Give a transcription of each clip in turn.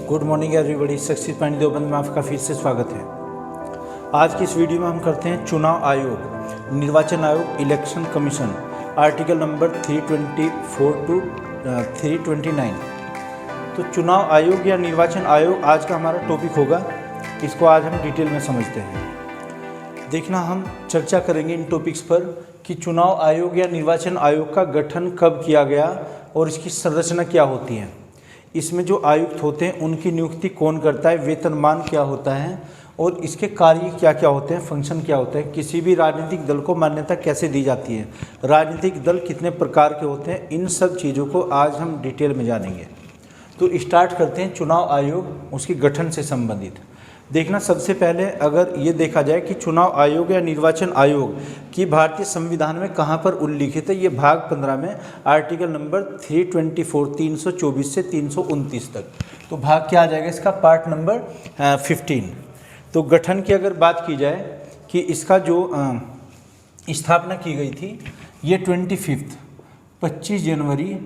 Good morning everybody. Success point Deoband में आपका फिर से स्वागत है। आज की इस वीडियो में हम करते हैं चुनाव आयोग, निर्वाचन आयोग, election commission, article number 324 to 329। तो चुनाव आयोग या निर्वाचन आयोग आज का हमारा टॉपिक होगा। इसको आज हम डिटेल में समझते हैं। देखना, हम चर्चा करेंगे इन टॉपिक्स पर कि चुनाव आयोग या निर्वाचन आयोग का गठन कब किया गया और इसकी संरचना क्या होती है, इसमें जो आयुक्त होते हैं उनकी नियुक्ति कौन करता है, वेतनमान क्या होता है और इसके कार्य क्या क्या होते हैं, फंक्शन क्या होता है, किसी भी राजनीतिक दल को मान्यता कैसे दी जाती है, राजनीतिक दल कितने प्रकार के होते हैं, इन सब चीज़ों को आज हम डिटेल में जानेंगे। तो स्टार्ट करते हैं चुनाव आयोग, उसके गठन से संबंधित। देखना, सबसे पहले अगर ये देखा जाए कि चुनाव आयोग या निर्वाचन आयोग की भारतीय संविधान में कहाँ पर उल्लिखित है, ये भाग 15 में आर्टिकल नंबर 324 324 से 329 तक। तो भाग क्या आ जाएगा इसका, पार्ट नंबर 15। तो गठन की अगर बात की जाए कि इसका जो स्थापना की गई थी, ये 25 जनवरी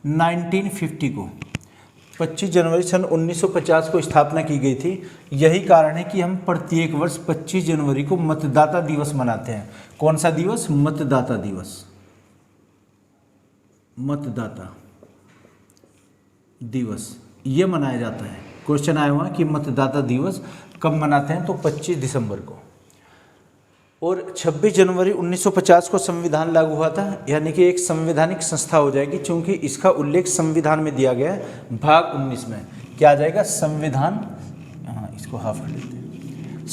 1950 को, 25 जनवरी सन 1950 को स्थापना की गई थी। यही कारण है कि हम प्रत्येक वर्ष 25 जनवरी को मतदाता दिवस मनाते हैं। कौन सा दिवस? मतदाता दिवस। मतदाता दिवस ये मनाया जाता है। क्वेश्चन आया हुआ कि मतदाता दिवस कब मनाते हैं, तो 25 दिसंबर को। और 26 जनवरी 1950 को संविधान लागू हुआ था, यानी कि एक संवैधानिक संस्था हो जाएगी, क्योंकि इसका उल्लेख संविधान में दिया गया है। भाग 19 में क्या आ जाएगा, संविधान, इसको हाफ कर लेते हैं,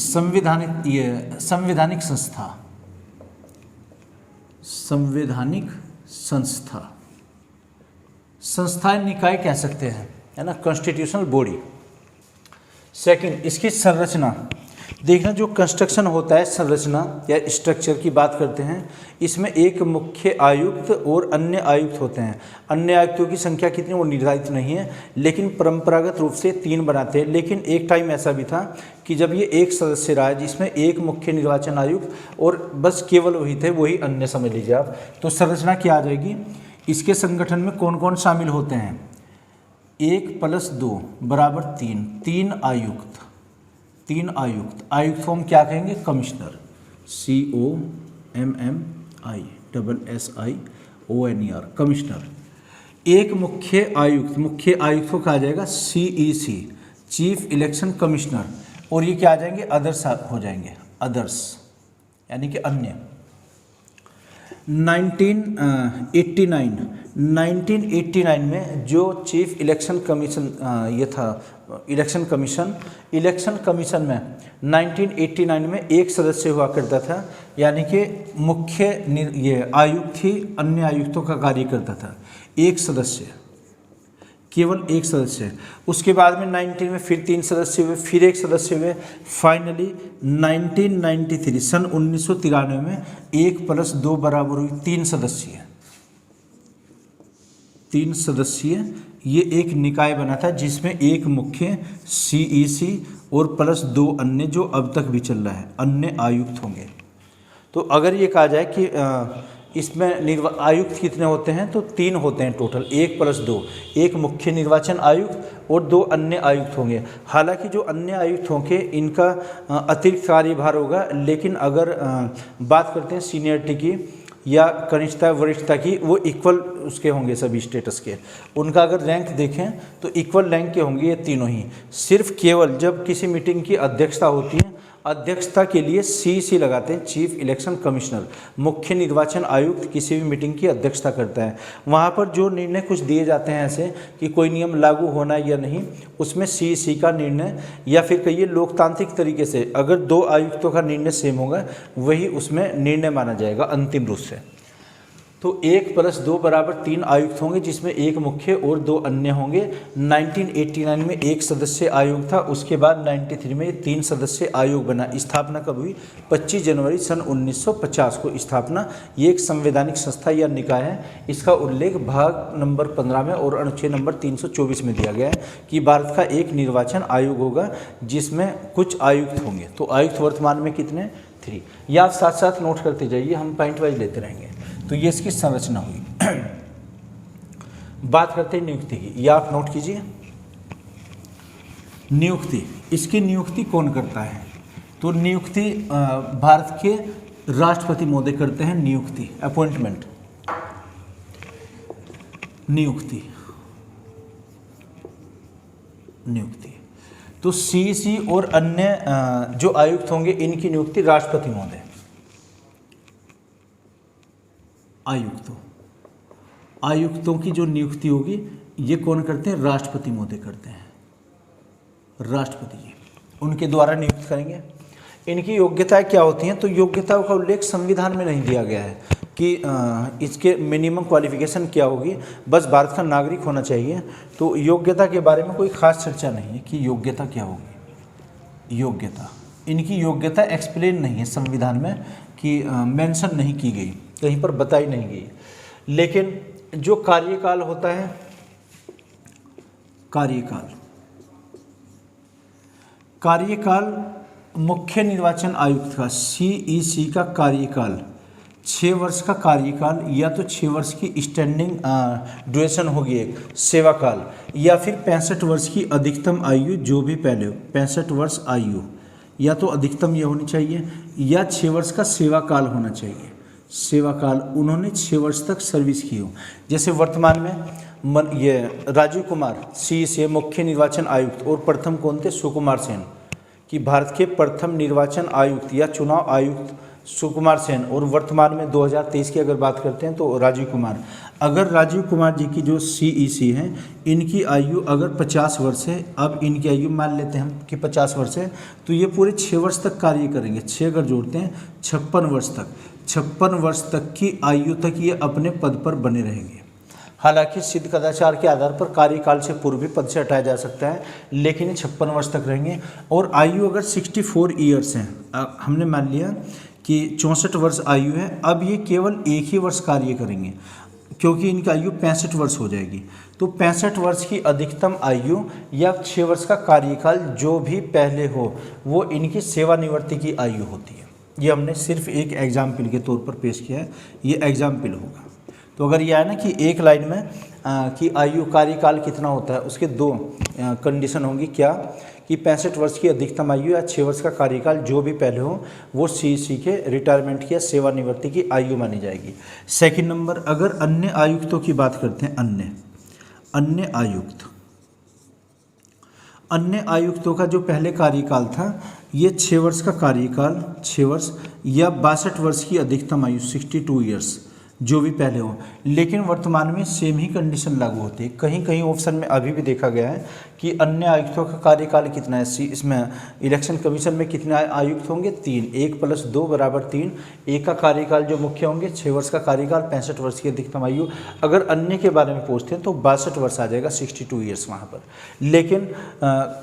संवैधानिक संस्था, संवैधानिक संस्था, संस्थाएं निकाय कह सकते हैं, है ना, कॉन्स्टिट्यूशनल बॉडी। सेकंड, इसकी संरचना देखना, जो कंस्ट्रक्शन होता है, संरचना या स्ट्रक्चर की बात करते हैं, इसमें एक मुख्य आयुक्त और अन्य आयुक्त होते हैं। अन्य आयुक्तों की संख्या कितनी वो निर्धारित नहीं है, लेकिन परंपरागत रूप से 3 बनाते हैं। लेकिन एक टाइम ऐसा भी था कि जब ये एक सदस्य रहा है, जिसमें एक मुख्य निर्वाचन आयुक्त और बस केवल वही थे, वही अन्य समझ लीजिए आप। तो संरचना क्या आ जाएगी, इसके संगठन में कौन कौन शामिल होते हैं, 1 + 2 = 3, 3 आयुक्त, 3 आयुक्त। आयुक्त को हम क्या कहेंगे, कमिश्नर, COMMISSIONER, कमिश्नर। एक मुख्य आयुक्त, मुख्य आयुक्त को कहा जाएगा CEC, चीफ इलेक्शन कमिश्नर। और ये क्या आ जाएंगे, अदर्स हो जाएंगे, अदर्स यानी कि अन्य। 1989 में जो चीफ इलेक्शन कमीशन ये था, इलेक्शन कमीशन में 1989 में एक सदस्य हुआ करता था, यानी कि मुख्य ये आयुक्त ही अन्य आयुक्तों का कार्य करता था। एक सदस्य, केवल एक सदस्य। उसके बाद में 19 में फिर 3 सदस्य हुए, फिर एक सदस्य हुए। फाइनली 1993 सन 1993 में 1 + 2 बराबर हुई 3 सदस्यीय। 3 सदस्यीय ये एक निकाय बना था, जिसमें एक मुख्य CEC और +2 अन्य, जो अब तक भी चल रहा है, अन्य आयुक्त होंगे। तो अगर ये कहा जाए कि इसमें आयुक्त कितने होते हैं, तो 3 होते हैं टोटल, 1 + 2, एक मुख्य निर्वाचन आयुक्त और 2 अन्य आयुक्त होंगे। हालांकि जो अन्य आयुक्त होंगे इनका अतिरिक्त कार्यभार होगा, लेकिन अगर बात करते हैं सीनियरिटी की या कनिष्ठता वरिष्ठता की, वो इक्वल उसके होंगे, सभी स्टेटस के। उनका अगर रैंक देखें तो इक्वल रैंक के होंगे ये तीनों ही। सिर्फ केवल जब किसी मीटिंग की अध्यक्षता होती है, अध्यक्षता के लिए CEC लगाते हैं, चीफ इलेक्शन कमिश्नर। मुख्य निर्वाचन आयुक्त किसी भी मीटिंग की अध्यक्षता करता है। वहाँ पर जो निर्णय कुछ दिए जाते हैं ऐसे कि कोई नियम लागू होना या नहीं, उसमें CEC का निर्णय, या फिर कहिए लोकतांत्रिक तरीके से अगर 2 आयुक्तों का निर्णय सेम होगा, वही उसमें निर्णय माना जाएगा अंतिम रूप से। तो 1 + 2 = 3 आयुक्त होंगे, जिसमें एक मुख्य और 2 अन्य होंगे। 1989 में एक सदस्य आयोग था, उसके बाद 93 में 3 सदस्य आयोग बना। स्थापना कब हुई, 25 जनवरी सन 1950 को स्थापना। ये एक संवैधानिक संस्था या निकाय है। इसका उल्लेख भाग नंबर 15 में और अनुच्छेद नंबर 324 में दिया गया है कि भारत का एक निर्वाचन आयोग होगा, जिसमें कुछ आयुक्त होंगे। तो आयुक्त वर्तमान में कितने, 3। या आप साथ साथ नोट करते जाइए, हम पॉइंट वाइज लेते रहेंगे। तो ये इसकी संरचना हुई। बात करते हैं नियुक्ति की, ये आप नोट कीजिए। नियुक्ति, इसकी नियुक्ति कौन करता है? तो नियुक्ति भारत के राष्ट्रपति महोदय करते हैं नियुक्ति, अपॉइंटमेंट, नियुक्ति। तो सीईसी और अन्य जो आयुक्त होंगे इनकी नियुक्ति राष्ट्रपति महोदय। आयुक्तों की जो नियुक्ति होगी ये कौन करते हैं? राष्ट्रपति महोदय करते हैं, राष्ट्रपति जी उनके द्वारा नियुक्त करेंगे। इनकी योग्यताएं क्या होती हैं? तो योग्यताओं का उल्लेख संविधान में नहीं दिया गया है कि इसके मिनिमम क्वालिफिकेशन क्या होगी, बस भारत का नागरिक होना चाहिए। तो योग्यता के बारे में कोई खास चर्चा नहीं है कि योग्यता क्या होगी। योग्यता, इनकी योग्यता एक्सप्लेन नहीं है संविधान में कि मेंशन नहीं की गई, कहीं पर बताई नहीं गई। लेकिन जो कार्यकाल होता है, कार्यकाल मुख्य निर्वाचन आयुक्त का, सीईसी का कार्यकाल 6 वर्ष का कार्यकाल, या तो 6 वर्ष की स्टैंडिंग ड्यूरेशन होगी एक सेवा काल, या फिर 65 वर्ष की अधिकतम आयु जो भी पहले हो, 65 वर्ष आयु या तो अधिकतम ये होनी चाहिए, या 6 वर्ष का सेवा काल होना चाहिए। सेवा काल उन्होंने 6 वर्ष तक सर्विस की हो। जैसे वर्तमान में ये राजीव कुमार सीईसी मुख्य निर्वाचन आयुक्त, और प्रथम कौन थे? सुकुमार सेन, कि भारत के प्रथम निर्वाचन आयुक्त या चुनाव आयुक्त सुकुमार सेन। और वर्तमान में 2023 की अगर बात करते हैं तो राजीव कुमार। अगर राजीव कुमार जी की जो सीईसी हैं इनकी आयु अगर 50 वर्ष है, अब इनकी आयु मान लेते हैं हम कि 50 वर्ष है, तो ये पूरे 6 वर्ष तक कार्य करेंगे। 6 अगर जोड़ते हैं 56 वर्ष तक, 56 वर्ष तक की आयु तक ये अपने पद पर बने रहेंगे। हालांकि सिद्ध कदाचार के आधार पर कार्यकाल से पूर्व भी पद से हटाया जा सकता है, लेकिन ये 56 वर्ष तक रहेंगे। और आयु अगर 64 ईयर्स हैं, हमने मान लिया कि 64 वर्ष आयु है, अब ये केवल एक ही वर्ष कार्य करेंगे क्योंकि इनकी आयु 65 वर्ष हो जाएगी। तो 65 वर्ष की अधिकतम आयु या 6 वर्ष का कार्यकाल जो भी पहले हो वो इनकी सेवानिवृत्ति की आयु होती है। ये हमने सिर्फ एक एग्जाम्पल के तौर पर पेश किया है, ये एग्जाम्पल होगा। तो अगर यह है ना कि एक लाइन में कि आयु कार्यकाल कितना होता है, उसके 2 कंडीशन होंगी। क्या कि 65 वर्ष की अधिकतम आयु या 6 वर्ष का कार्यकाल जो भी पहले हो वो सीईसी के रिटायरमेंट की या सेवानिवृत्ति की आयु मानी जाएगी। सेकंड नंबर, अगर अन्य आयुक्तों की बात करते हैं, अन्य आयुक्तों का जो पहले कार्यकाल था ये 6 वर्ष का कार्यकाल, 6 वर्ष या 62 वर्ष की अधिकतम आयु 62 ईयर्स जो भी पहले हो। लेकिन वर्तमान में सेम ही कंडीशन लागू होती है। कहीं कहीं ऑप्शन में अभी भी देखा गया है कि अन्य आयुक्तों का कार्यकाल कितना है। इसमें इलेक्शन कमीशन में कितने आयुक्त होंगे? 3, 1 + 2 = 3। एक का कार्यकाल जो मुख्य होंगे 6 वर्ष का कार्यकाल, 65 वर्ष की अधिकतम आयु। अगर अन्य के बारे में पूछते हैं तो 62 वर्ष आ जाएगा, 62 ईयर्स वहाँ पर। लेकिन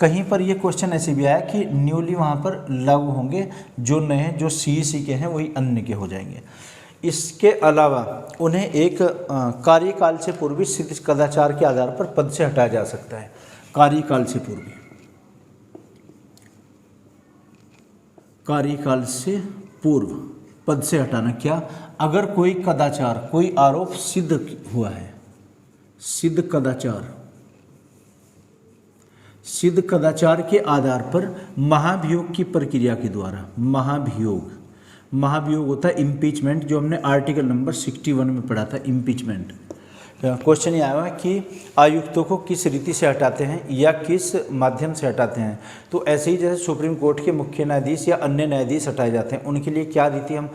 कहीं पर ये क्वेश्चन ऐसे भी आया कि न्यूली वहाँ पर लागू होंगे, जो नए जो सीईसी के हैं वही अन्य के हो जाएंगे। इसके अलावा उन्हें एक कार्यकाल से पूर्व सिद्ध कदाचार के आधार पर पद से हटाया जा सकता है। कार्यकाल से पूर्व पद से हटाना, क्या? अगर कोई कदाचार, कोई आरोप सिद्ध हुआ है, सिद्ध कदाचार के आधार पर महाभियोग की प्रक्रिया के द्वारा, महाभियोग होता है इम्पीचमेंट, जो हमने आर्टिकल नंबर 61 में पढ़ा था, इम्पीचमेंट। क्वेश्चन ये आया कि आयुक्तों को किस रीति से हटाते हैं या किस माध्यम से हटाते हैं। तो ऐसे ही जैसे सुप्रीम कोर्ट के मुख्य न्यायाधीश या अन्य न्यायाधीश हटाए जाते हैं, उनके लिए क्या रीति हम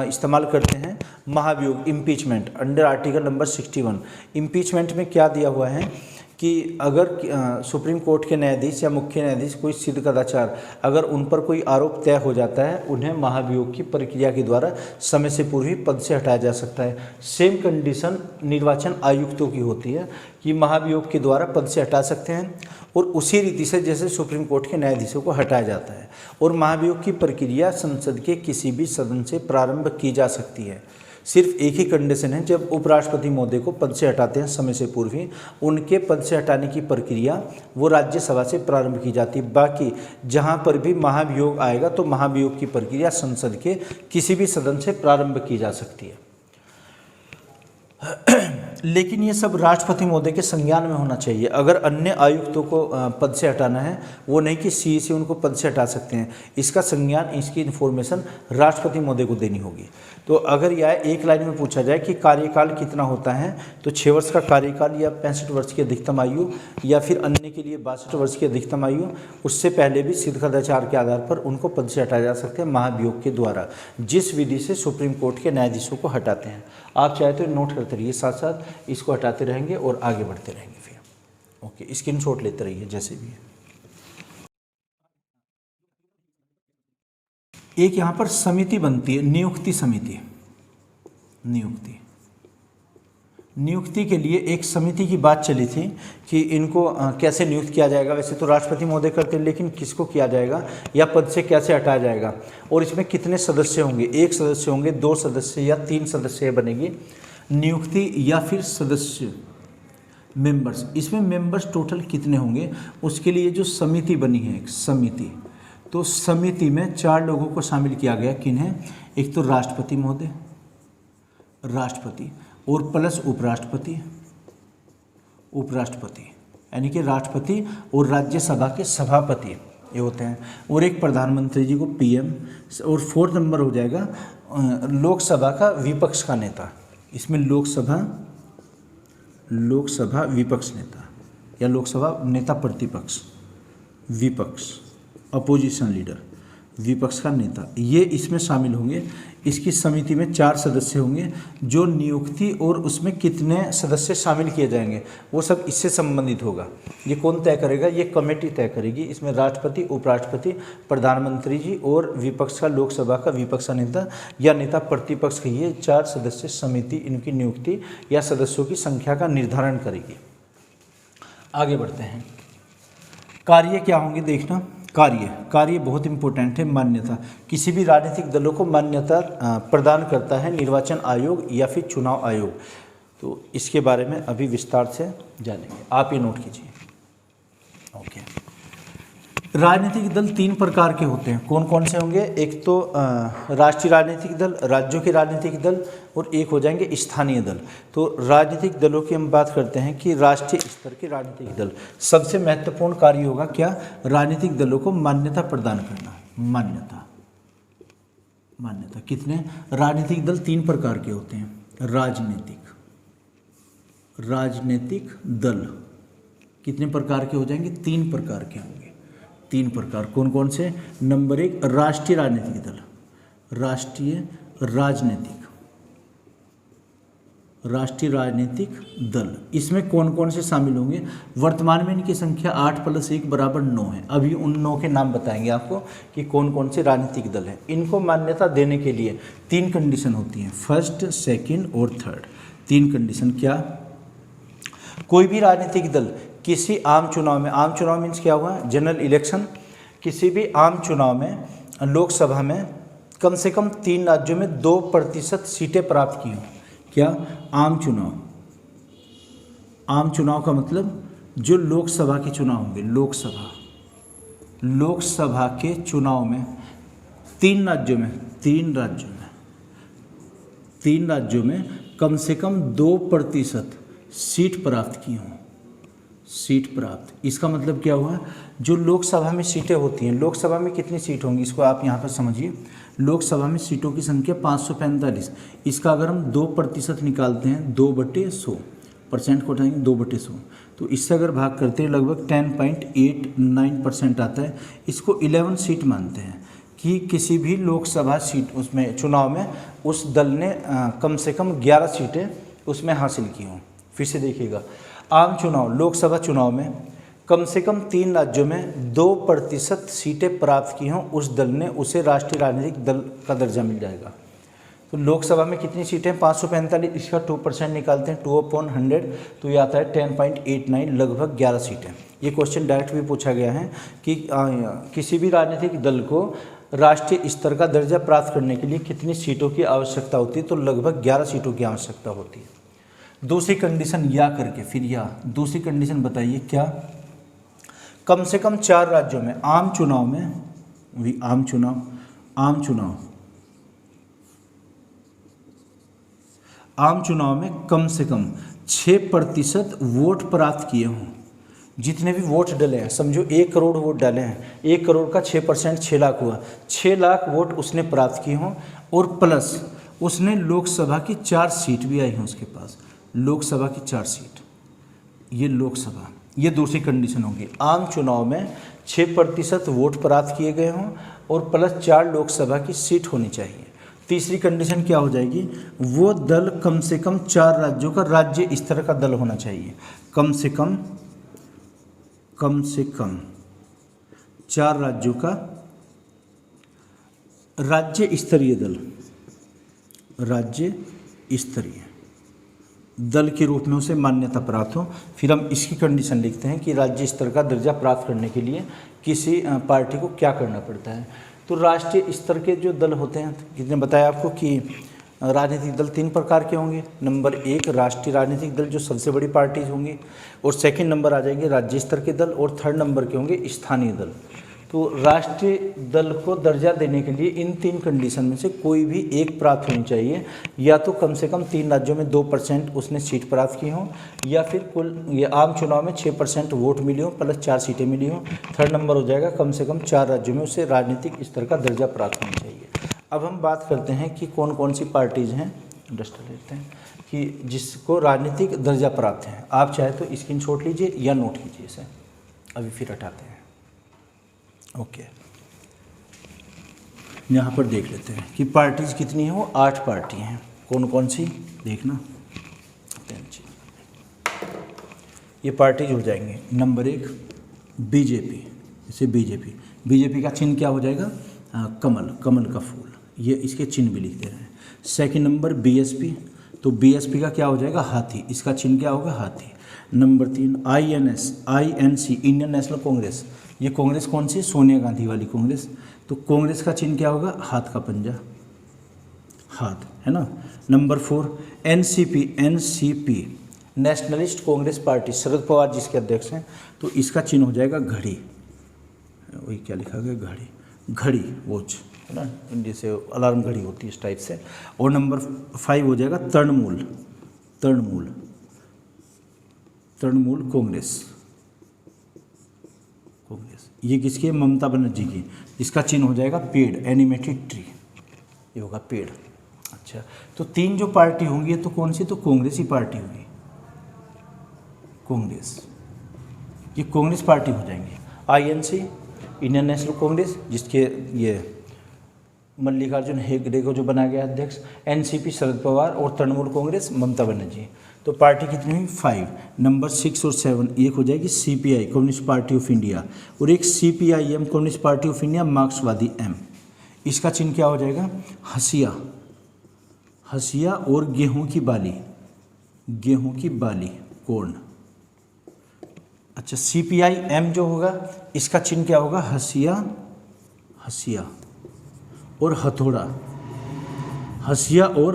इस्तेमाल करते हैं? महाभियोग, impeachment, under article number 61। Impeachment में क्या दिया हुआ है कि अगर सुप्रीम कोर्ट के न्यायाधीश या मुख्य न्यायाधीश कोई सिद्ध कदाचार, अगर उन पर कोई आरोप तय हो जाता है, उन्हें महाभियोग की प्रक्रिया के द्वारा समय से पूर्व ही पद से हटाया जा सकता है। सेम कंडीशन निर्वाचन आयुक्तों की होती है कि महाभियोग के द्वारा पद से हटा सकते हैं, और उसी रीति से जैसे सुप्रीम कोर्ट के न्यायाधीशों को हटाया जाता है। और महाभियोग की प्रक्रिया संसद के किसी भी सदन से प्रारंभ की जा सकती है। सिर्फ एक ही कंडीशन है, जब उपराष्ट्रपति महोदय को पद से हटाते हैं समय से पूर्व ही, उनके पद से हटाने की प्रक्रिया वो राज्यसभा से प्रारंभ की जाती है। बाकी जहां पर भी महाभियोग आएगा तो महाभियोग की प्रक्रिया संसद के किसी भी सदन से प्रारंभ की जा सकती है। लेकिन ये सब राष्ट्रपति महोदय के संज्ञान में होना चाहिए। अगर अन्य आयुक्तों को पद से हटाना है, वो नहीं कि सीईसी उनको पद से हटा सकते हैं, इसका संज्ञान, इसकी इन्फॉर्मेशन राष्ट्रपति महोदय को देनी होगी। तो अगर यह एक लाइन में पूछा जाए कि कार्यकाल कितना होता है, तो 6 वर्ष का कार्यकाल या 65 वर्ष की अधिकतम आयु या फिर अन्य के लिए 62 वर्ष की अधिकतम आयु, उससे पहले भी सिद्ध सदाचार के आधार पर उनको पद से हटाया जा सकते हैं महाभियोग के द्वारा, जिस विधि से सुप्रीम कोर्ट के न्यायाधीशों को हटाते हैं। आप चाहे तो नोट करते रहिए, साथ साथ इसको हटाते रहेंगे और आगे बढ़ते रहेंगे फिर। ओके, स्क्रीनशॉट लेते रहिए जैसे भी है। एक यहाँ पर समिति बनती है, नियुक्ति समिति। नियुक्ति के लिए एक समिति की बात चली थी कि इनको कैसे नियुक्त किया जाएगा। वैसे तो राष्ट्रपति महोदय करते हैं, लेकिन किसको किया जाएगा या पद से कैसे हटाया जाएगा, और इसमें कितने सदस्य होंगे, 1 सदस्य होंगे, 2 सदस्य या 3 सदस्य बनेगी नियुक्ति, या फिर सदस्य मेंबर्स। इसमें मेंबर्स टोटल कितने होंगे, उसके लिए जो समिति बनी है, एक समिति, तो समिति में 4 लोगों को शामिल किया गया। किन्हें? एक तो राष्ट्रपति महोदय, राष्ट्रपति और प्लस उपराष्ट्रपति, यानी कि राष्ट्रपति और राज्यसभा के सभापति ये होते हैं, और एक प्रधानमंत्री जी को पीएम, और 4 नंबर हो जाएगा लोकसभा का विपक्ष का नेता। इसमें लोकसभा विपक्ष नेता या लोकसभा नेता प्रतिपक्ष, विपक्ष अपोजिशन लीडर, विपक्ष का नेता, ये इसमें शामिल होंगे। इसकी समिति में 4 सदस्य होंगे। जो नियुक्ति और उसमें कितने सदस्य शामिल किए जाएंगे वो सब इससे संबंधित होगा। ये कौन तय करेगा? ये कमेटी तय करेगी। इसमें राष्ट्रपति, उपराष्ट्रपति, प्रधानमंत्री जी और विपक्ष का, लोकसभा का विपक्ष का नेता या नेता प्रतिपक्ष की, ये 4 सदस्य समिति इनकी नियुक्ति या सदस्यों की संख्या का निर्धारण करेगी। आगे बढ़ते हैं। कार्य क्या होंगे देखना। कार्य बहुत इंपॉर्टेंट है। मान्यता, किसी भी राजनीतिक दलों को मान्यता प्रदान करता है निर्वाचन आयोग या फिर चुनाव आयोग। तो इसके बारे में अभी विस्तार से जानेंगे, आप ये नोट कीजिए। ओके, राजनीतिक दल 3 प्रकार के होते हैं। कौन कौन से होंगे? एक तो राष्ट्रीय राजनीतिक दल, राज्यों के राजनीतिक दल, और एक हो जाएंगे स्थानीय दल। तो राजनीतिक दलों की हम बात करते हैं कि राष्ट्रीय स्तर के राजनीतिक दल, सबसे महत्वपूर्ण कार्य होगा क्या? राजनीतिक दलों को मान्यता प्रदान करना। मान्यता कितने? राजनीतिक दल 3 प्रकार के होते हैं। राजनीतिक दल कितने प्रकार के हो जाएंगे? 3 प्रकार के होंगे। 3 प्रकार कौन कौन से? नंबर 1 राष्ट्रीय राजनीतिक दल, राष्ट्रीय राजनीतिक दल। इसमें कौन कौन से शामिल होंगे? वर्तमान में इनकी संख्या 8 + 1 = 9 है। अभी उन 9 के नाम बताएंगे आपको कि कौन कौन से राजनीतिक दल हैं। इनको मान्यता देने के लिए 3 कंडीशन होती हैं, फर्स्ट, सेकंड और थर्ड। 3 कंडीशन क्या? कोई भी राजनीतिक दल किसी आम चुनाव में, आम चुनाव मीन्स क्या हुआ? General election. किसी भी आम चुनाव में, लोकसभा में कम से कम 3 राज्यों में 2% सीटें प्राप्त की हों। क्या? आम चुनाव का मतलब जो लोकसभा के चुनाव होंगे, लोकसभा के चुनाव में 3 राज्यों में कम से कम 2% सीट प्राप्त की हों। इसका मतलब क्या हुआ? जो लोकसभा में सीटें होती हैं, लोकसभा में कितनी सीट होंगी इसको आप यहाँ पर समझिए। लोकसभा में सीटों की संख्या 545। इसका अगर हम 2% निकालते हैं, 2/100, परसेंट को उठाएंगे 2/100, तो इससे अगर भाग करते हैं लगभग 10.89% आता है। इसको 11 सीट मानते हैं कि किसी भी लोकसभा सीट उसमें चुनाव में उस दल ने कम से कम 11 सीटें उसमें हासिल की हों। फिर से देखिएगा, आम चुनाव, लोकसभा चुनाव में कम से कम 3 राज्यों में 2% सीटें प्राप्त की हों उस दल ने, उसे राष्ट्रीय राजनीतिक दल का दर्जा मिल जाएगा। तो लोकसभा में कितनी सीटें? 545। इसका 2% निकालते हैं, 2/100, तो ये आता है 10.89, लगभग 11 सीटें। ये क्वेश्चन डायरेक्ट भी पूछा गया है कि किसी भी राजनीतिक दल को राष्ट्रीय स्तर का दर्जा प्राप्त करने के लिए कितनी सीटों की आवश्यकता होती है? तो लगभग 11 सीटों की आवश्यकता होती है। दूसरी कंडीशन या करके, फिर या दूसरी कंडीशन बताइए क्या? कम से कम 4 राज्यों में आम चुनाव आम चुनाव में कम से कम 6% वोट प्राप्त किए हों। जितने भी वोट डले हैं, समझो 1 करोड़ वोट डाले हैं, 1 करोड़ का 6% 6 लाख हुआ, 6 लाख वोट उसने प्राप्त किए हों और प्लस उसने लोकसभा की 4 सीट भी आई हैं उसके पास, लोकसभा की 4 सीट, ये लोकसभा, ये दूसरी कंडीशन होगी। आम चुनाव में 6% वोट प्राप्त किए गए हों और प्लस 4 लोकसभा की सीट होनी चाहिए। तीसरी कंडीशन क्या हो जाएगी, वो दल कम से कम 4 राज्यों का राज्य स्तर का दल होना चाहिए। कम से कम 4 राज्यों का राज्य स्तरीय दल, राज्य स्तरीय दल के रूप में उसे मान्यता प्राप्त हो। फिर हम इसकी कंडीशन लिखते हैं कि राज्य स्तर का दर्जा प्राप्त करने के लिए किसी पार्टी को क्या करना पड़ता है। तो राष्ट्रीय स्तर के जो दल होते हैं, किसने बताया आपको कि राजनीतिक दल 3 प्रकार के होंगे। नंबर 1 राष्ट्रीय राजनीतिक दल जो सबसे बड़ी पार्टीज होंगी, और सेकंड नंबर आ जाएंगे राज्य स्तर के दल, और थर्ड नंबर के होंगे स्थानीय दल। तो राष्ट्रीय दल को दर्जा देने के लिए इन 3 कंडीशन में से कोई भी एक प्राप्त होनी चाहिए। या तो कम से कम 3 राज्यों में 2% उसने सीट प्राप्त की हों, या फिर कुल ये आम चुनाव में 6% वोट मिली हो प्लस 4 सीटें मिली हों। थर्ड नंबर हो जाएगा कम से कम 4 राज्यों में उसे राजनीतिक स्तर का दर्जा प्राप्त होना चाहिए। अब हम बात करते हैं कि कौन कौन सी पार्टीज़ हैं, इंडस्ट्री लेते हैं कि जिसको राजनीतिक दर्जा प्राप्त है। आप चाहे तो स्क्रीनशॉट लीजिए या नोट कीजिए इसे, अभी फिर हटाते हैं। ओके, यहाँ पर देख लेते हैं कि पार्टीज कितनी हैं। वो 8 पार्टी हैं। कौन कौन सी देखना, ये पार्टीज हो जाएंगे। नंबर 1 बीजेपी, जैसे बीजेपी का चिन्ह क्या हो जाएगा, कमल का फूल, ये इसके चिन्ह भी लिख दे रहे हैं। सेकंड नंबर बीएसपी, तो बीएसपी का क्या हो जाएगा, हाथी, इसका चिन्ह क्या होगा, हाथी। Number 3 INC, Indian national Congress, ये कांग्रेस कौन सी, सोनिया गांधी वाली कांग्रेस, तो कांग्रेस का चिन्ह क्या होगा, हाथ का पंजा, हाथ, है ना। Number 4 NCP, Nationalist Congress Party, Sharad Pawar जिसके अध्यक्ष हैं, तो इसका चिन्ह हो जाएगा घड़ी, वही क्या लिखा गया, घड़ी वॉच, है ना, जैसे अलार्म घड़ी होती है इस टाइप से। और नंबर 5 हो जाएगा तृणमूल कांग्रेस, ये किसकी है, ममता बनर्जी की, इसका चिन्ह हो जाएगा पेड़, एनिमेटेड ट्री, ये होगा पेड़। अच्छा, तो 3 जो पार्टी होंगी तो कौन सी, तो कांग्रेस ही पार्टी होगी, कांग्रेस, ये कांग्रेस पार्टी हो जाएंगे। आईएनसी इंडियन नेशनल कांग्रेस, जिसके ये मल्लिकार्जुन खड़गे को जो बनाया गया अध्यक्ष, एनसीपी शरद पवार, और तृणमूल कांग्रेस ममता बनर्जी। तो पार्टी कितनी हुई, 5। नंबर 6 और 7 एक हो जाएगी CPI, communist party of India, और एक CPIM, communist party of India, मार्क्सवादी एम। इसका चिन्ह क्या हो जाएगा, हसिया और गेहूं की बाली, कॉर्न। अच्छा, सीपीआईएम जो होगा इसका चिन्ह क्या होगा, हसिया और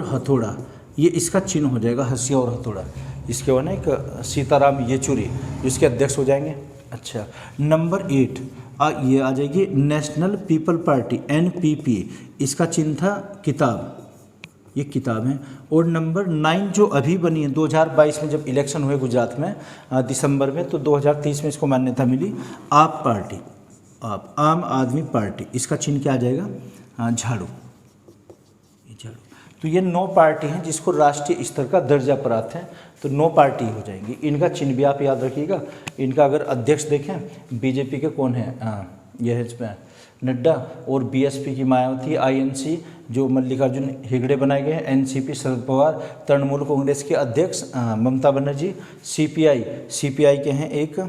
हथौड़ा, ये इसका चिन्ह हो जाएगा, हसिया और हथौड़ा। इसके बाद ना एक सीताराम येचुरी जिसके अध्यक्ष हो जाएंगे। अच्छा, नंबर 8 ये आ जाएगी नेशनल पीपल पार्टी, एनपीपी, इसका चिन्ह था किताब, ये किताब है। और नंबर 9 जो अभी बनी है 2022 में, जब इलेक्शन हुए गुजरात में दिसंबर में, तो 2023 में इसको मान्यता मिली, आप पार्टी, आम आदमी पार्टी, इसका चिन्ह क्या आ जाएगा, झाड़ू। तो ये 9 पार्टी हैं जिसको राष्ट्रीय स्तर का दर्जा प्राप्त है, तो 9 पार्टी हो जाएंगी। इनका चिन्ह भी आप याद रखिएगा। इनका अगर अध्यक्ष देखें, बीजेपी के कौन है, ये है इसमें नड्डा, और बीएसपी की मायावती, आईएनसी जो मल्लिकार्जुन खड़गे बनाए गए हैं, एनसीपी शरद पवार, तृणमूल कांग्रेस के अध्यक्ष ममता बनर्जी, सीपीआई के हैं एक,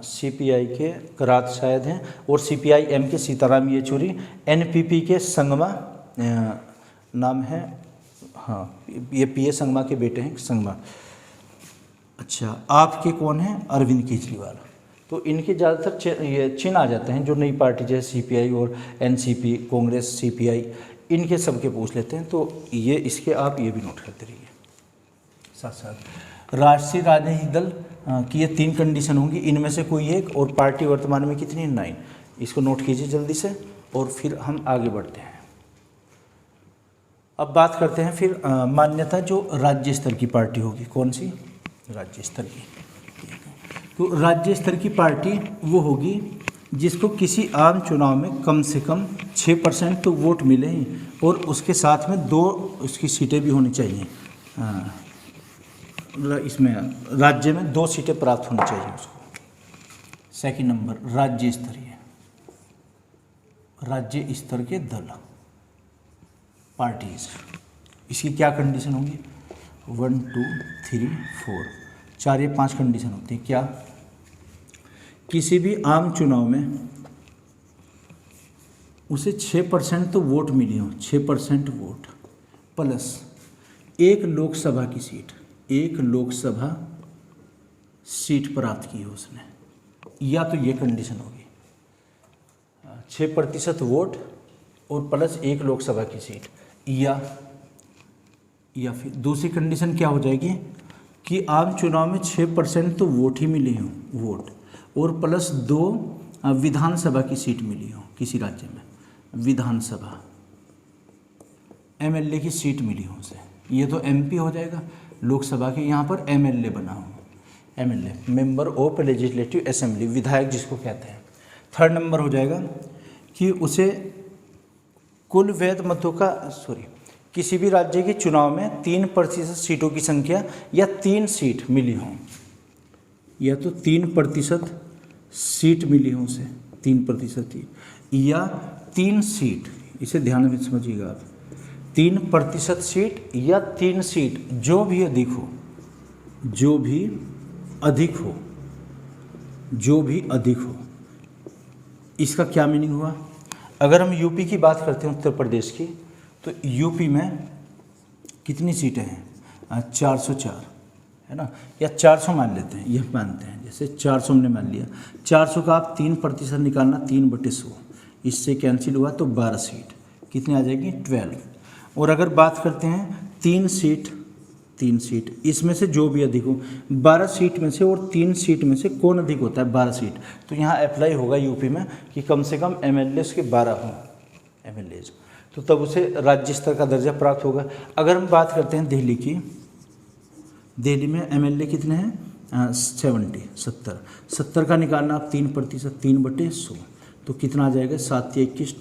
सीपीआई के करात शायद हैं, और सीपीआईएम के सीताराम येचुरी, एनपीपी के संगमा नाम है, हाँ, ये पीए संगमा के बेटे हैं, संगमा। अच्छा, आपके कौन हैं, अरविंद केजरीवाल। तो इनके ज़्यादातर ये चिन्ह आ जाते हैं जो नई पार्टी जैसे सीपीआई और एनसीपी, कांग्रेस, सीपीआई, इनके सबके पूछ लेते हैं। तो ये इसके आप ये भी नोट करते रहिए साथ साथ। राष्ट्रीय राजनीतिक दल की ये 3 कंडीशन होंगी, इनमें से कोई एक, और पार्टी वर्तमान में कितनी है, 9। इसको नोट कीजिए जल्दी से, और फिर हम आगे बढ़ते हैं। अब बात करते हैं फिर मान्यता जो राज्य स्तर की पार्टी होगी, कौन सी? राज्य स्तर की। तो राज्य स्तर की पार्टी वो होगी जिसको किसी आम चुनाव में कम से कम 6% तो वोट मिले ही और उसके साथ में 2 उसकी सीटें भी होनी चाहिए। इसमें राज्य में 2 सीटें प्राप्त होनी चाहिए उसको। सेकंड नंबर राज्य स्तरीय, राज्य स्तर के दल, पार्टीज। इसकी क्या कंडीशन होगी? 1 2 3 4 4 या 5 कंडीशन होती है। क्या? किसी भी आम चुनाव में उसे 6% तो वोट मिली हो, 6% वोट प्लस 1 लोकसभा की सीट, 1 लोकसभा सीट प्राप्त की हो उसने, या तो ये कंडीशन होगी 6% वोट और प्लस 1 लोकसभा की सीट, या फिर दूसरी कंडीशन क्या हो जाएगी कि आम चुनाव में 6% तो वोट ही मिले हों, वोट, और प्लस 2 विधानसभा की सीट मिली हो किसी राज्य में, विधानसभा एमएलए की सीट मिली हो उसे, ये तो एमपी हो जाएगा। लोकसभा के यहाँ पर एमएलए बना हो, MLA member of legislative assembly, विधायक जिसको कहते हैं। थर्ड नंबर हो जाएगा कि उसे कुल वैध मतों का किसी भी राज्य के चुनाव में 3% सीटों की संख्या या 3 सीट मिली हो, या तो 3% सीट मिली हो उसे, 3% या 3 सीट, इसे ध्यान में समझिएगा आप, 3% सीट या 3 सीट, जो भी अधिक हो, जो भी अधिक हो, जो भी अधिक हो। इसका क्या मीनिंग हुआ? अगर हम यूपी की बात करते हैं, उत्तर प्रदेश की, तो यूपी में कितनी सीटें हैं? 404 है ना, या 400 मान लेते हैं, यह मानते हैं, जैसे 400 हमने मान लिया, 400 का आप 3% निकालना, 3/100, इससे कैंसिल हुआ तो 12 सीट, कितनी आ जाएगी? 12। और अगर बात करते हैं 3 सीट, इसमें से जो भी अधिक हो, 12 सीट में से और 3 सीट में से कौन अधिक होता है? 12 सीट। तो यहाँ अप्लाई होगा यूपी में कि कम से कम एमएलए के 12 हों, एमएलए, तो तब उसे राज्य स्तर का दर्जा प्राप्त होगा। अगर हम बात करते हैं दिल्ली की, दिल्ली में एमएलए कितने हैं? 70 का निकालना आप 3%, 3/100, तो कितना आ जाएगा? 7 या 21,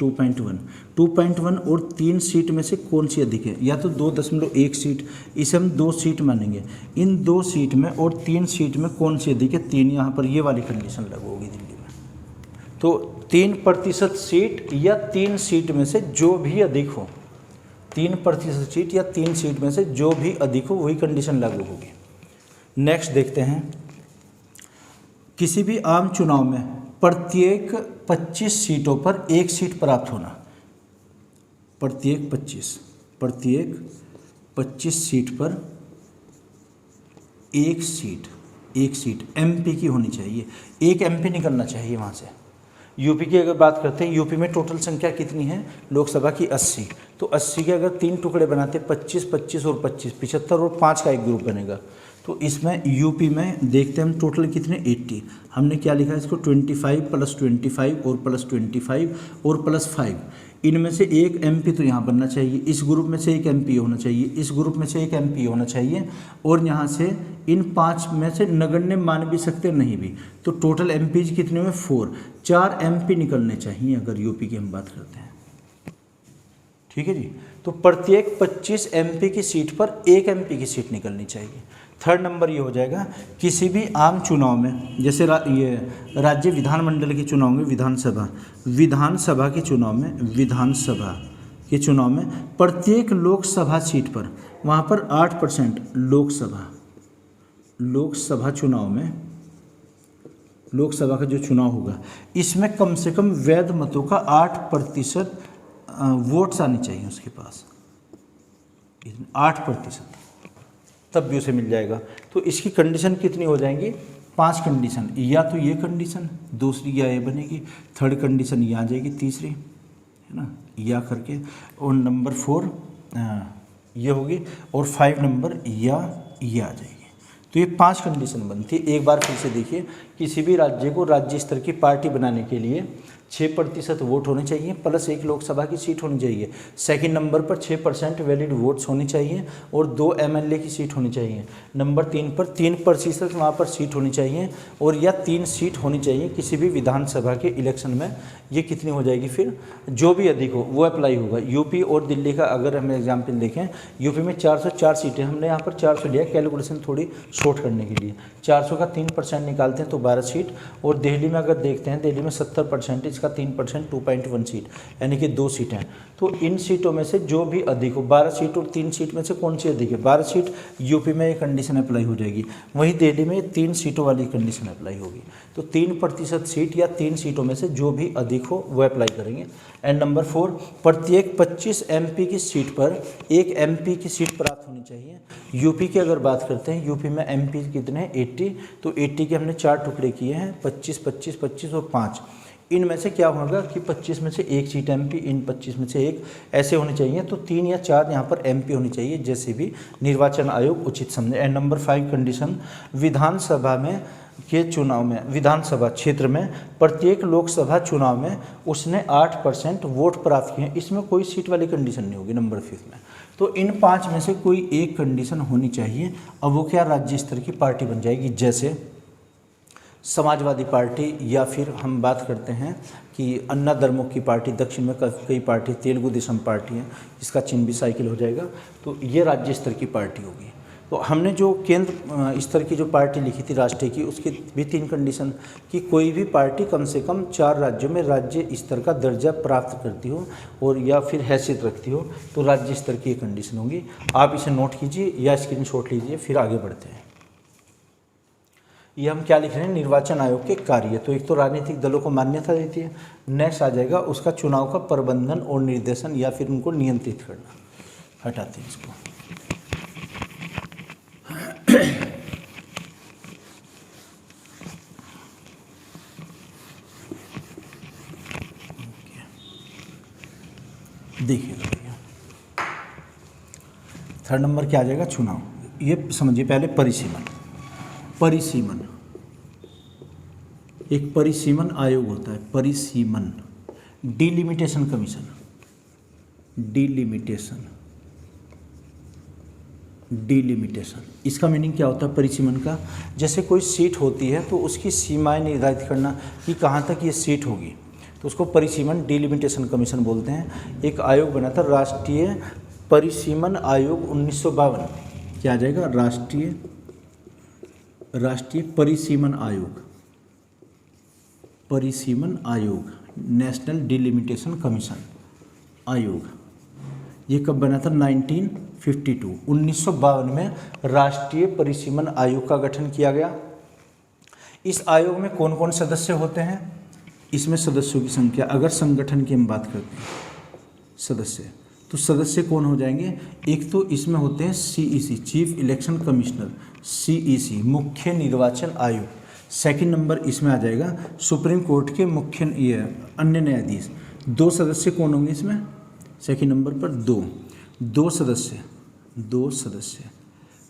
2.1 और 3 सीट में से कौन सी अधिक है? या तो 2.1 सीट, इसे हम 2 सीट मानेंगे, इन 2 सीट में और 3 सीट में कौन सी अधिक है? 3, यहाँ पर ये वाली कंडीशन लागू होगी दिल्ली में। तो 3% सीट या 3 सीट में से जो भी अधिक हो, 3% सीट या 3 सीट में से जो भी अधिक हो, वही कंडीशन लागू होगी। नेक्स्ट देखते हैं, किसी भी आम चुनाव में प्रत्येक 25 सीटों पर 1 सीट प्राप्त होना, प्रत्येक 25 सीट पर 1 सीट एमपी की होनी चाहिए, 1 एमपी निकलना चाहिए वहाँ से। यूपी की अगर बात करते हैं, यूपी में टोटल संख्या कितनी है? लोकसभा की 80, तो 80 के अगर 3 टुकड़े बनाते, 25, 25 और 25, 75 और 5 का एक ग्रुप बनेगा। तो इसमें यूपी में देखते हैं हम टोटल कितने? 80। हमने क्या लिखा है इसको? 25 + 25 और +25 और +5, इनमें से 1 एमपी तो यहाँ बनना चाहिए, इस ग्रुप में से 1 एमपी होना चाहिए, इस ग्रुप में से 1 एमपी होना चाहिए, और यहाँ से इन 5 में से नगण्य मान भी सकते नहीं भी, तो टोटल एमपीज कितने हुए? 4 एमपी निकलने चाहिए अगर यूपी की हम बात करते हैं। ठीक है जी, तो प्रत्येक 25 एमपी की सीट पर 1 एमपी की सीट निकलनी चाहिए। थर्ड नंबर ये हो जाएगा, किसी भी आम चुनाव में, जैसे ये राज्य विधानमंडल के चुनाव में, विधानसभा के चुनाव में प्रत्येक लोकसभा सीट पर, वहाँ पर 8% लोकसभा चुनाव में, लोकसभा का जो चुनाव होगा, इसमें कम से कम वैध मतों का 8% वोट्स आनी चाहिए उसके पास, 8%, तब भी उसे मिल जाएगा। तो इसकी कंडीशन कितनी हो जाएंगी? 5 कंडीशन, या तो ये कंडीशन, दूसरी या ये बनेगी, थर्ड कंडीशन ये आ जाएगी, तीसरी है ना, या करके, और नंबर 4 ये होगी, और 5 नंबर या ये आ जाएगी। तो ये 5 कंडीशन बनती है। एक बार फिर से देखिए, किसी भी राज्य को राज्य स्तर की पार्टी बनाने के लिए 6% वोट होने चाहिए प्लस 1 लोकसभा की सीट होनी चाहिए। सेकंड नंबर पर 6% वैलिड वोट्स होने चाहिए और 2 MLA की सीट होनी चाहिए। नंबर 3 पर 3% वहाँ पर सीट होनी चाहिए और या 3 सीट होनी चाहिए किसी भी विधानसभा के इलेक्शन में। ये कितनी हो जाएगी फिर, जो भी अधिक हो वो अप्लाई होगा। यूपी और दिल्ली का अगर हम एग्जाम्पल देखें, यूपी में 404 सीटें, हमने यहाँ पर 400 लिया कैलकुलेशन थोड़ी शॉर्ट करने के लिए। 400 का 3% निकालते हैं तो 12 सीट, और दिल्ली में अगर देखते हैं दिल्ली में 70%, इसका 3% 2.1 सीट, यानी कि 2 सीटें। तो इन सीटों में से जो भी अधिक हो, 12 सीट और 3 सीट में से कौन सी अधिक है, 12 सीट यूपी में ये कंडीशन अप्लाई हो जाएगी, वहीं दिल्ली में 3 सीटों वाली कंडीशन अप्लाई होगी। तो 3% सीट या 3 सीटों में से जो भी अधिक हो वो अप्लाई करेंगे। एंड नंबर 4, प्रत्येक 25 MP की सीट पर 1 MP की सीट प्राप्त होनी चाहिए। यूपी की अगर बात करते हैं, यूपी में MP कितने हैं 80, तो 80 के हमने 4 टुकड़े किए हैं, 25, 25, 25 और 5। इनमें से क्या होगा कि 25 में से 1 सीट MP, इन 25 में से 1 ऐसे होने चाहिए। तो 3 या 4 यहाँ पर MP होनी चाहिए, जैसे भी निर्वाचन आयोग उचित समझे। एंड नंबर 5 कंडीशन, विधानसभा में के चुनाव में, विधानसभा क्षेत्र में प्रत्येक लोकसभा चुनाव में उसने 8% वोट प्राप्त किए। इसमें कोई सीट वाली कंडीशन नहीं होगी नंबर 5 में। तो इन 5 में से कोई एक कंडीशन होनी चाहिए। अब वो क्या, राज्य स्तर की पार्टी बन जाएगी, जैसे समाजवादी पार्टी, या फिर हम बात करते हैं कि अन्ना द्रमुक की पार्टी, दक्षिण में कई पार्टी, तेलुगु देशम पार्टी है, इसका चिन्ह भी साइकिल हो जाएगा। तो ये राज्य स्तर की पार्टी होगी। तो हमने जो केंद्र स्तर की जो पार्टी लिखी थी राष्ट्रीय की, उसकी भी 3 कंडीशन कि कोई भी पार्टी कम से कम 4 राज्यों में राज्य स्तर का दर्जा प्राप्त करती हो और या फिर हैसियत रखती हो, तो राज्य स्तर की ये कंडीशन होगी। आप इसे नोट कीजिए या स्क्रीनशॉट लीजिए, फिर आगे बढ़ते हैं। ये हम क्या लिख रहे हैं, निर्वाचन आयोग के कार्य। तो एक तो राजनीतिक दलों को मान्यता देती है, नेक्स्ट आ जाएगा उसका चुनाव का प्रबंधन और निर्देशन या फिर उनको नियंत्रित करना। हटाते हैं इसको। देखिए थर्ड नंबर क्या आ जाएगा, चुनाव। ये समझिए पहले परिसीमन। परिसीमन, एक परिसीमन आयोग होता है, परिसीमन, डिलिमिटेशन कमीशन, डिलिमिटेशन, डिलिमिटेशन। इसका मीनिंग क्या होता है परिसीमन का, जैसे कोई सीट होती है तो उसकी सीमाएं निर्धारित करना कि कहाँ तक ये सीट होगी, तो उसको परिसीमन डिलिमिटेशन कमीशन बोलते हैं। एक आयोग बना था राष्ट्रीय परिसीमन आयोग 1952, क्या आ जाएगा, राष्ट्रीय परिसीमन आयोग, परिसीमन आयोग, नेशनल डिलिमिटेशन कमीशन आयोग। ये कब बना था, 1952, 1952 में राष्ट्रीय परिसीमन आयोग का गठन किया गया। इस आयोग में कौन कौन सदस्य होते हैं, इसमें सदस्यों की संख्या, अगर संगठन की हम बात करते हैं सदस्य, तो सदस्य कौन हो जाएंगे, एक तो इसमें होते हैं CEC, chief election commissioner, CEC मुख्य निर्वाचन आयुक्त। सेकंड नंबर इसमें आ जाएगा सुप्रीम कोर्ट के मुख्य अन्य न्यायाधीश। 2 सदस्य कौन होंगे इसमें, सेकंड नंबर पर 2 सदस्य, 2 सदस्य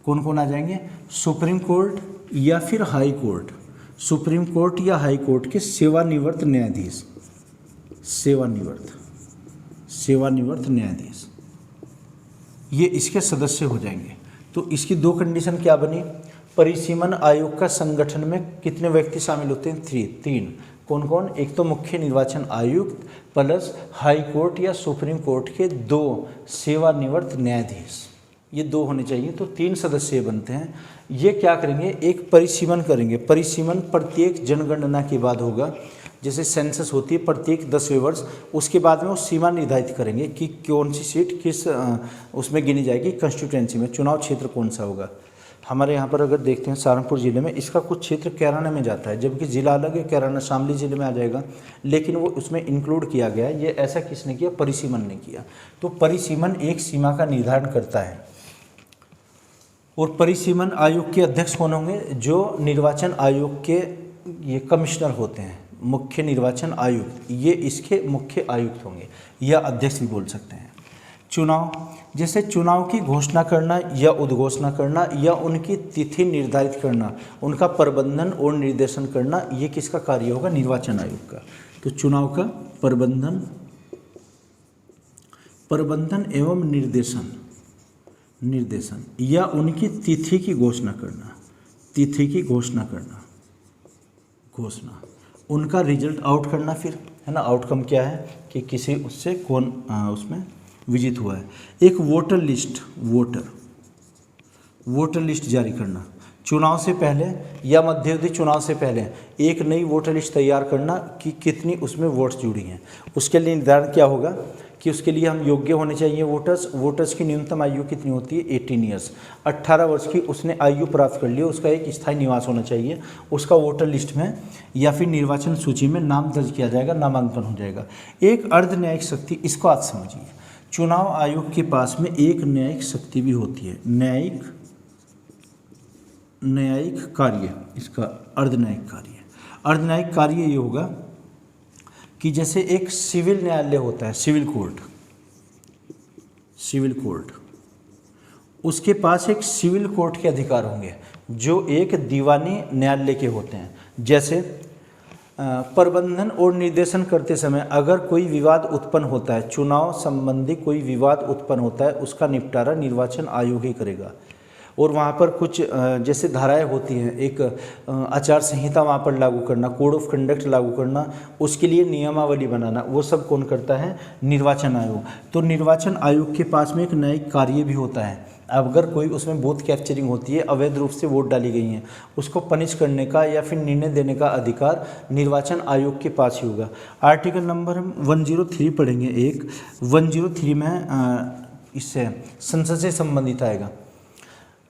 कौन कौन आ जाएंगे, सुप्रीम कोर्ट या फिर हाई कोर्ट, सुप्रीम कोर्ट या हाई कोर्ट के सेवानिवृत्त न्यायाधीश, सेवानिवृत्त न्यायाधीश, ये इसके सदस्य हो जाएंगे। तो इसकी 2 कंडीशन क्या बनी, परिसीमन आयोग का संगठन में कितने व्यक्ति शामिल होते हैं, 3। कौन कौन, एक तो मुख्य निर्वाचन आयुक्त प्लस हाई कोर्ट या सुप्रीम कोर्ट के 2 सेवानिवृत्त न्यायाधीश, ये 2 होने चाहिए। तो 3 सदस्य बनते हैं। ये क्या करेंगे, एक परिसीमन करेंगे। परिसीमन प्रत्येक जनगणना के बाद होगा, जैसे सेंसस होती है प्रत्येक 10वें वर्ष, उसके बाद में वो सीमा निर्धारित करेंगे कि कौन सी सीट किस उसमें गिनी जाएगी, कंस्टिट्यूएंसी में, चुनाव क्षेत्र कौन सा होगा। हमारे यहाँ पर अगर देखते हैं सहारनपुर ज़िले में इसका कुछ क्षेत्र कैराना में जाता है, जबकि ज़िला अलग है, कैराना शामली ज़िले में आ जाएगा, लेकिन वो उसमें इंक्लूड किया गया है। ये ऐसा किसने किया, परिसीमन ने किया। तो परिसीमन एक सीमा का निर्धारण करता है। और परिसीमन आयोग के अध्यक्ष कौन होंगे, जो निर्वाचन आयोग के ये कमिश्नर होते हैं, मुख्य निर्वाचन आयुक्त, ये इसके मुख्य आयुक्त होंगे या अध्यक्ष भी बोल सकते हैं। चुनाव, जैसे चुनाव की घोषणा करना या उद्घोषणा करना या उनकी तिथि निर्धारित करना, उनका प्रबंधन और निर्देशन करना, ये किसका कार्य होगा, निर्वाचन आयोग का। तो चुनाव का प्रबंधन एवं निर्देशन या उनकी तिथि की घोषणा करना, उनका रिजल्ट आउट करना, फिर है ना, आउटकम क्या है कि किसी उससे कौन उसमें विजित हुआ है। एक वोटर लिस्ट जारी करना, चुनाव से पहले या मध्यावधि चुनाव से पहले एक नई वोटर लिस्ट तैयार करना कि कितनी उसमें वोट्स जुड़ी हैं। उसके लिए निर्धारण क्या होगा कि उसके लिए हम योग्य होने चाहिए वोटर्स की न्यूनतम आयु कितनी होती है 18 ईयर्स, 18 वर्ष की उसने आयु प्राप्त कर ली, उसका एक स्थायी निवास होना चाहिए, उसका वोटर लिस्ट में या फिर निर्वाचन सूची में नाम दर्ज किया जाएगा, नामांकन हो जाएगा। एक अर्ध न्यायिक शक्ति, इसको आप समझिए, चुनाव आयोग के पास में एक न्यायिक शक्ति भी होती है, न्यायिक कार्य, इसका अर्धन्यायिक कार्य ये होगा कि जैसे एक सिविल न्यायालय होता है, सिविल कोर्ट, उसके पास एक सिविल कोर्ट के अधिकार होंगे जो एक दीवानी न्यायालय के होते हैं। जैसे प्रबंधन और निर्देशन करते समय अगर कोई विवाद उत्पन्न होता है, चुनाव संबंधी कोई विवाद उत्पन्न होता है, उसका निपटारा निर्वाचन आयोग ही करेगा। और वहाँ पर कुछ जैसे धाराएं होती हैं, एक आचार संहिता वहाँ पर लागू करना, कोड ऑफ कंडक्ट लागू करना, उसके लिए नियमावली बनाना, वो सब कौन करता है? निर्वाचन आयोग। तो निर्वाचन आयोग के पास में एक न्यायिक कार्य भी होता है। अगर कोई उसमें बूथ कैप्चरिंग होती है, अवैध रूप से वोट डाली गई हैं, उसको पनिश करने का या फिर निर्णय देने का अधिकार निर्वाचन आयोग के पास ही होगा। आर्टिकल नंबर हम 103 पढ़ेंगे। 103 में इससे संसद से संबंधित आएगा।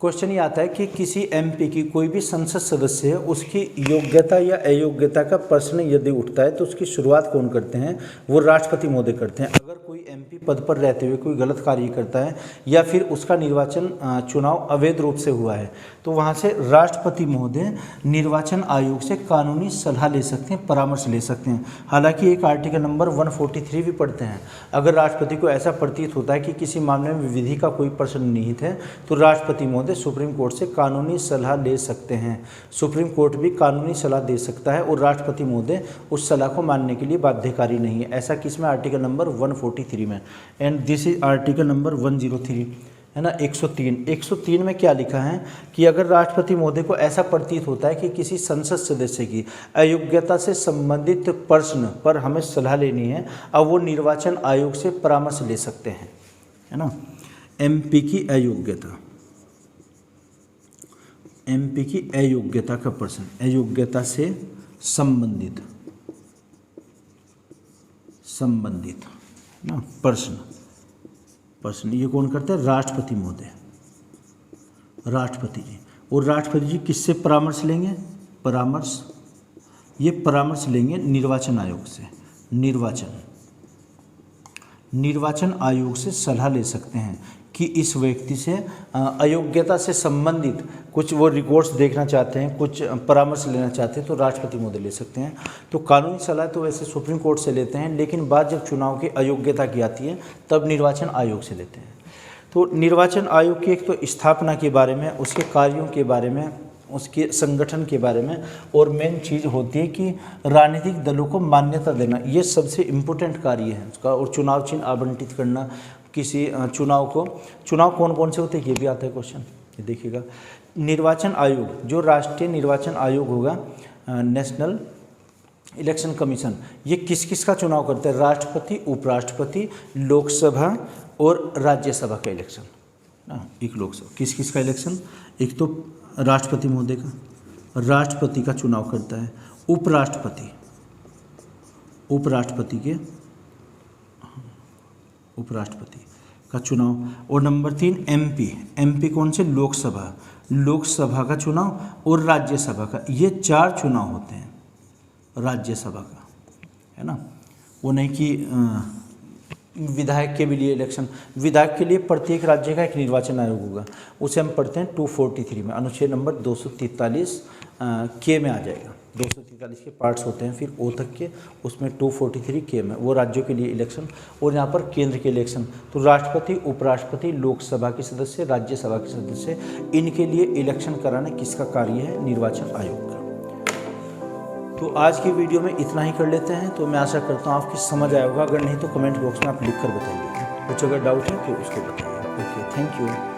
क्वेश्चन ये आता है कि किसी एमपी की कोई भी संसद सदस्य है, उसकी योग्यता या अयोग्यता का प्रश्न यदि उठता है तो उसकी शुरुआत कौन करते हैं? वो राष्ट्रपति महोदय करते हैं। अगर कोई एमपी पद पर रहते हुए कोई गलत कार्य करता है या फिर उसका निर्वाचन चुनाव अवैध रूप से हुआ है तो वहाँ से राष्ट्रपति महोदय निर्वाचन आयोग से कानूनी सलाह ले सकते हैं, परामर्श ले सकते हैं। हालांकि एक आर्टिकल नंबर 143 भी पढ़ते हैं। अगर राष्ट्रपति को ऐसा प्रतीत होता है कि किसी मामले में विधि का कोई प्रश्न निहित है तो राष्ट्रपति महोदय सुप्रीम कोर्ट से कानूनी सलाह ले सकते हैं। सुप्रीम कोर्ट भी कानूनी सलाह दे सकता है और राष्ट्रपति महोदय उस सलाह को मानने के लिए बाध्यकारी नहीं है। ऐसा किसमें? आर्टिकल नंबर 143 में। And this is article number 103, है ना। 103 में क्या लिखा है कि अगर राष्ट्रपति महोदय को ऐसा प्रतीत होता है कि किसी संसद सदस्य की अयोग्यता से संबंधित प्रश्न पर हमें सलाह लेनी है, अब वो निर्वाचन आयोग से परामर्श ले सकते हैं, है ना। एमपी की अयोग्यता का प्रश्न, अयोग्यता से संबंधित ना प्रश्न ये कौन करते हैं? राष्ट्रपति महोदय, राष्ट्रपति जी। और राष्ट्रपति जी किससे परामर्श लेंगे? परामर्श लेंगे निर्वाचन आयोग से। निर्वाचन आयोग से सलाह ले सकते हैं कि इस व्यक्ति से अयोग्यता से संबंधित कुछ वो रिकॉर्ड्स देखना चाहते हैं, कुछ परामर्श लेना चाहते हैं तो राष्ट्रपति महोदय ले सकते हैं। तो कानूनी सलाह तो वैसे सुप्रीम कोर्ट से लेते हैं, लेकिन बात जब चुनाव की अयोग्यता की आती है तब निर्वाचन आयोग से लेते हैं। तो निर्वाचन आयोग की एक तो स्थापना के बारे में, उसके कार्यों के बारे में, उसके संगठन के बारे में, और मेन चीज़ होती है कि राजनीतिक दलों को मान्यता देना, ये सबसे इम्पोर्टेंट कार्य है उसका। और चुनाव चिन्ह आवंटित करना किसी चुनाव कौन कौन से होते हैं ये भी आता है क्वेश्चन, ये देखिएगा। निर्वाचन आयोग, जो राष्ट्रीय निर्वाचन आयोग होगा, नेशनल इलेक्शन कमीशन, ये किस किस का चुनाव करते हैं? राष्ट्रपति, उपराष्ट्रपति, लोकसभा और राज्यसभा का इलेक्शन ना। एक लोकसभा किस किस का इलेक्शन? एक तो राष्ट्रपति महोदय का, राष्ट्रपति का चुनाव करता है। उपराष्ट्रपति का चुनाव। और नंबर 3 एमपी कौन से? लोकसभा का चुनाव और राज्यसभा का। ये 4 चुनाव होते हैं राज्यसभा का, है ना। वो नहीं कि विधायक के भी लिए इलेक्शन, विधायक के लिए प्रत्येक राज्य का एक निर्वाचन आयोग होगा, उसे हम पढ़ते हैं 243 में, अनुच्छेद नंबर 243 के में आ जाएगा। 243 के पार्ट्स होते हैं फिर ओ तक के, उसमें 243 के में वो राज्यों के लिए इलेक्शन, और यहाँ पर केंद्र के इलेक्शन। तो राष्ट्रपति, उपराष्ट्रपति, लोकसभा के सदस्य, राज्यसभा के सदस्य, इनके लिए इलेक्शन कराना किसका कार्य है? निर्वाचन आयोग का। तो आज की वीडियो में इतना ही कर लेते हैं। तो मैं आशा करता हूँ आपकी समझ आया होगा, अगर नहीं तो कमेंट बॉक्स में आप लिख कर बताइए, कुछ अगर डाउट है तो उसको बताइए। Okay, thank you.